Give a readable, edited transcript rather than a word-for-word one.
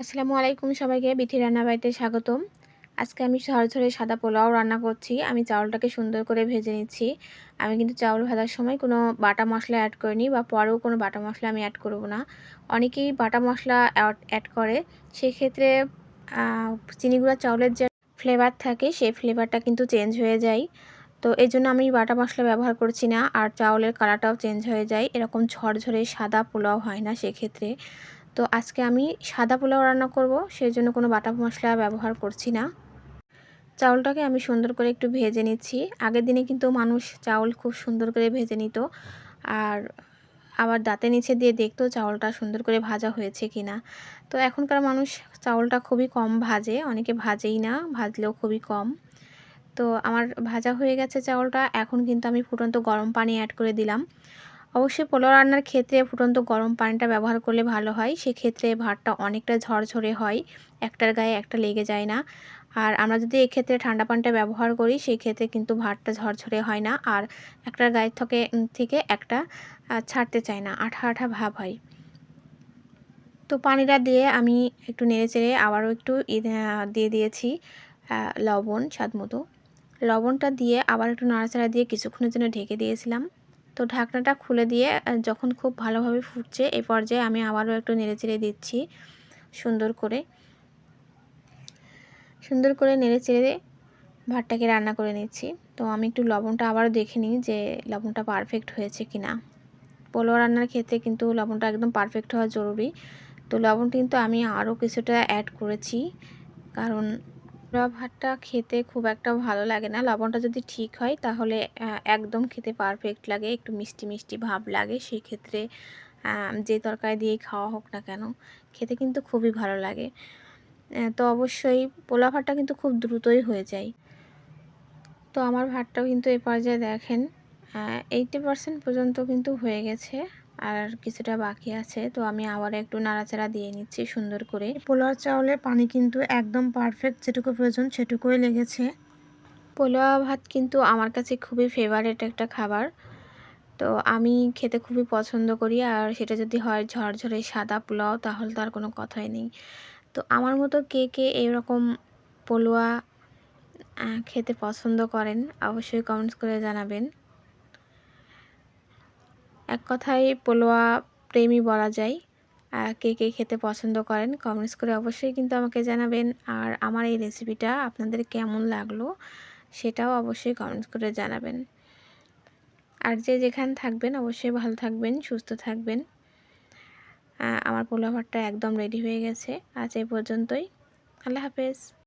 আসসালামু আলাইকুম সবাইকে বিথি রান্না বাড়িতে স্বাগতম। আজকে আমি ঝরঝরে সাদা পোলাও রান্না করছি। আমি চাউলটাকে সুন্দর করে ভেজে নিচ্ছি। আমি কিন্তু চাউল ভাজার সময় কোনো বাটা মশলা অ্যাড করিনি বা পরেও কোনো বাটা মশলা আমি অ্যাড করব না। অনেকেই বাটা মশলা অ্যাড করে। সেক্ষেত্রে আ চিনি গুঁড়া চাউলের যে ফ্লেভার থাকে সেই ফ্লেভারটা কিন্তু চেঞ্জ হয়ে যায়। তো এজন্য আমি বাটা মশলা ব্যবহার করছি না। আর চাউলের কালারটাও চেঞ্জ হয়ে যায়। এরকম ঝরঝরে সাদা পোলাও হয় না সেক্ষেত্রে। তো আজকে আমি সাদা পোলাও রান্না করব, সেজন্য কোনো বাটা মশলা ব্যবহার করছি না। চাউলটাকে আমি সুন্দর করে একটু ভেজে নিচ্ছি। আগের দিনে কিন্তু মানুষ চাউল খুব সুন্দর করে ভেজে নিত। আর আবার দাঁতের নিচে দিয়ে দেখতো চাউলটা সুন্দর করে ভাজা হয়েছে কিনা। তো এখনকার মানুষ চাউলটা খুবই কম ভাজে, অনেকে ভাজেই না, ভাজলেও খুবই কম। তো আমার ভাজা হয়ে গেছে চাউলটা। এখন কিন্তু আমি ফুটন্ত গরম পানি অ্যাড করে দিলাম। অবশ্যই পোলাও রান্নার ক্ষেত্রে ফুটন্ত গরম পানিটা ব্যবহার করলে ভালো হয়। সেক্ষেত্রে ভাতটা অনেকটা ঝরঝরে হয়, একটার গায়ে একটা লেগে যায় না। আর আমরা যদি এক্ষেত্রে ঠান্ডা পানিটা ব্যবহার করি সেই ক্ষেত্রে কিন্তু ভাতটা ঝরঝরে হয় না, আর একটার গায়ে থেকে একটা ছাড়তে চায় না, আঠা আঠা ভাব হয়। তো পানিটা দিয়ে আমি একটু নেড়েচেড়ে আবারও একটু দিয়ে দিয়েছি লবণ স্বাদমতো। লবণটা দিয়ে আবার একটু নাড়াচাড়া দিয়ে কিছুক্ষণের জন্য ঢেকে দিয়েছিলাম। তো ঢাকনাটা খুলে দিয়ে যখন খুব ভালোভাবে ফুটছে এই পর্যায়ে আমি আবারও একটু নেড়েচেড়ে দিচ্ছি সুন্দর করে নেড়েচেড়ে ভাতটাকে রান্না করে নিচ্ছি। তো আমি একটু লবণটা আবারও দেখে নিই যে লবণটা পারফেক্ট হয়েছে কিনা। পোলাও রান্নার ক্ষেত্রে কিন্তু লবণটা একদম পারফেক্ট হওয়া জরুরি। তো লবণ কিন্তু আমি আরও কিছুটা অ্যাড করেছি, কারণ পোলাও ভাতটা খেতে খুব একটা ভালো লাগে না। লবণটা যদি ঠিক হয় তাহলে একদম খেতে পারফেক্ট লাগে, একটু মিষ্টি মিষ্টি ভাব লাগে। সেক্ষেত্রে যে তরকারি দিয়েই খাওয়া হোক না কেন, খেতে কিন্তু খুবই ভালো লাগে। তো অবশ্যই পোলাও ভাতটা কিন্তু খুব দ্রুতই হয়ে যায়। তো আমার ভাতটাও কিন্তু এই পর্যায়ে দেখেন 80% পর্যন্ত কিন্তু হয়ে গেছে, আর কিছুটা বাকি আছে। তো আমি আবার একটু নাড়াচাড়া দিয়ে নিচ্ছি সুন্দর করে। পোলাও চাউলের পানি কিন্তু একদম পারফেক্ট যেটুকু প্রয়োজন সেটুকুই লেগেছে। পোলাও ভাত কিন্তু আমার কাছে খুবই ফেভারিট একটা খাবার। তো আমি খেতে খুবই পছন্দ করি, আর সেটা যদি হয় ঝরঝরে সাদা পোলাও তাহলে তো আর কোনো কথাই নেই। তো আমার মতো কে কে এরকম পোলোয়া খেতে পছন্দ করেন অবশ্যই কমেন্টস করে জানাবেন। এক কথায় পোলোয়া প্রেমী বলা যায়। কে কে খেতে পছন্দ করেন কমেন্টস করে অবশ্যই কিন্তু আমাকে জানাবেন। আর আমার এই রেসিপিটা আপনাদের কেমন লাগলো সেটাও অবশ্যই কমেন্টস করে জানাবেন। আর যে যেখানে থাকবেন অবশ্যই ভালো থাকবেন, সুস্থ থাকবেন। আমার পোলাও ভাতটা একদম রেডি হয়ে গেছে। আজ এই পর্যন্তই। আল্লাহ হাফেজ।